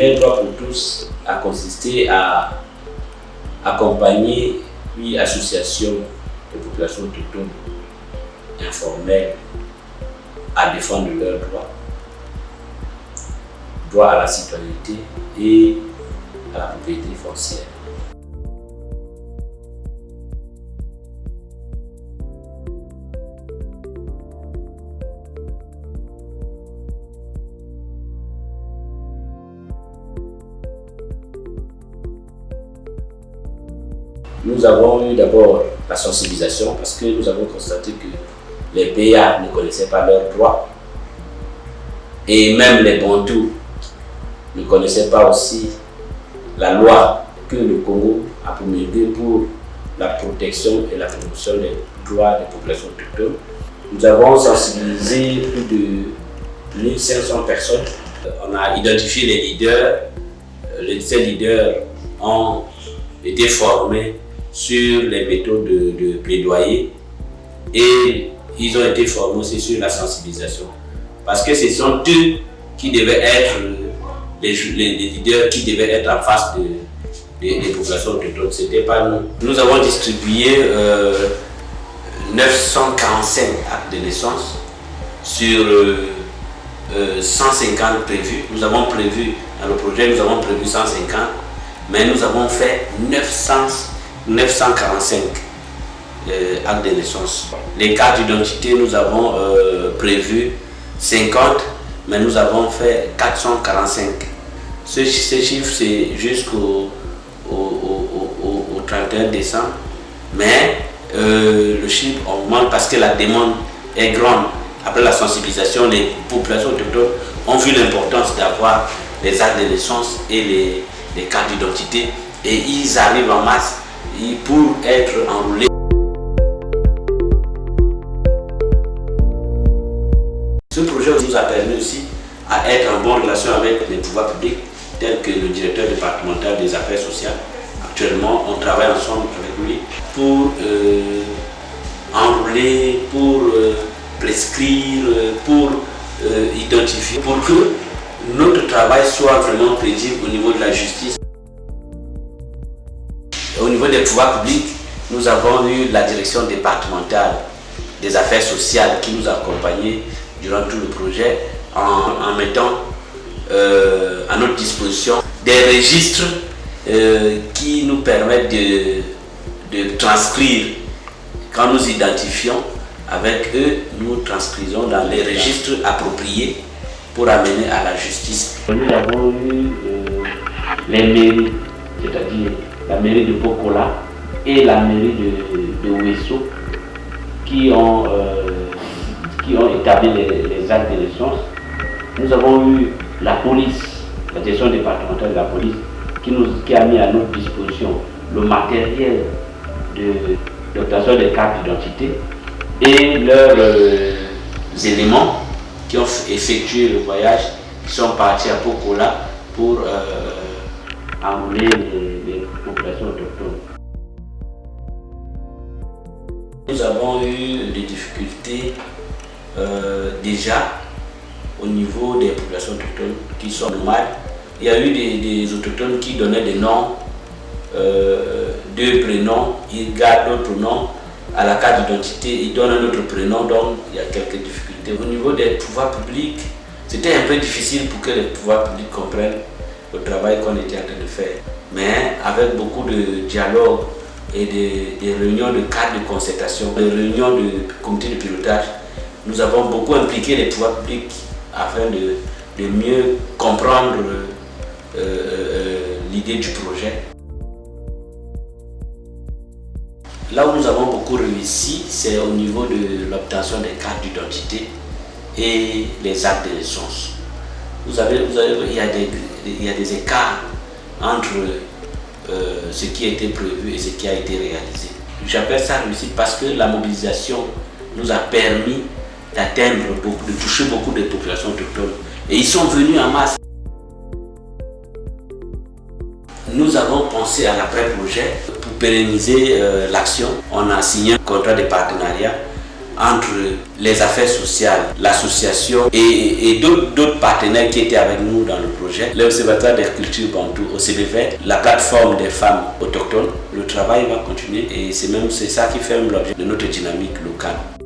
projet Droit pour tous a consisté à accompagner 8 associations de populations autochtones informelles à défendre leurs droits, droit à la citoyenneté et à la propriété foncière. Nous avons eu d'abord la sensibilisation parce que nous avons constaté que les PA ne connaissaient pas leurs droits et même les Bantous ne connaissaient pas aussi la loi que le Congo a promulguée pour la protection et la promotion des droits des populations autochtones. Nous avons sensibilisé plus de 1500 personnes. On a identifié les leaders. Ces leaders ont été formés sur les méthodes de plaidoyer et ils ont été formés aussi sur la sensibilisation. Parce que ce sont eux qui devaient être les leaders qui devaient être en face des populations autochtones. Ce n'était pas nous. Nous avons distribué 945 actes de naissance sur 150 prévus. Nous avons prévu, dans le projet, nous avons prévu 150, mais nous avons fait 945 actes de naissance. Les cartes d'identité, nous avons prévu 50, mais nous avons fait 445. Ce chiffre, c'est jusqu'au 31 décembre, mais le chiffre augmente parce que la demande est grande. Après la sensibilisation, les populations autochtones ont vu l'importance d'avoir les actes de naissance et les cartes d'identité et ils arrivent en masse pour être enrôlés. Ce projet nous a permis aussi à être en bonne relation avec les pouvoirs publics, tels que le directeur départemental des affaires sociales. Actuellement, on travaille ensemble avec lui pour enrôler, pour prescrire, pour identifier, pour que notre travail soit vraiment crédible au niveau de la justice. Au niveau des pouvoirs publics, nous avons eu la direction départementale des affaires sociales qui nous a accompagnés durant tout le projet en mettant à notre disposition des registres qui nous permettent de transcrire. Quand nous identifions avec eux, nous transcrivons dans les registres appropriés pour amener à la justice. Nous avons eu les mairies, c'est-à-dire la mairie de Pokola et la mairie de Ouesso qui ont établi les actes de naissance. Nous avons eu la police, la direction départementale de la police qui a mis à notre disposition le matériel d'obtention des cartes d'identité et leurs éléments qui ont effectué le voyage, qui sont partis à Pokola pour enrôler les populations autochtones. Nous avons eu des difficultés déjà au niveau des populations autochtones qui sont nomades. Il y a eu des autochtones qui donnaient des noms, 2 prénoms, ils gardent d'autres noms. À la carte d'identité, ils donnent un autre prénom, donc il y a quelques difficultés. Au niveau des pouvoirs publics, c'était un peu difficile pour que les pouvoirs publics comprennent le travail qu'on était en train de faire. Mais avec beaucoup de dialogue et des réunions de cadre de concertation, des réunions de comité de pilotage, nous avons beaucoup impliqué les pouvoirs publics afin de mieux comprendre l'idée du projet. Là où nous avons beaucoup réussi, c'est au niveau de l'obtention des cartes d'identité et les actes de naissance. Vous savez, il y a des écarts entre ce qui a été prévu et ce qui a été réalisé. J'appelle ça réussite parce que la mobilisation nous a permis d'atteindre beaucoup, de toucher beaucoup de populations autochtones. Et ils sont venus en masse. Nous avons pensé à l'après-projet pour pérenniser l'action. On a signé un contrat de partenariat entre les affaires sociales, l'association et d'autres partenaires qui étaient avec nous dans le projet, l'Observatoire des cultures bantoues, OCBV, la plateforme des femmes autochtones. Le travail va continuer et c'est ça qui fait l'objet de notre dynamique locale.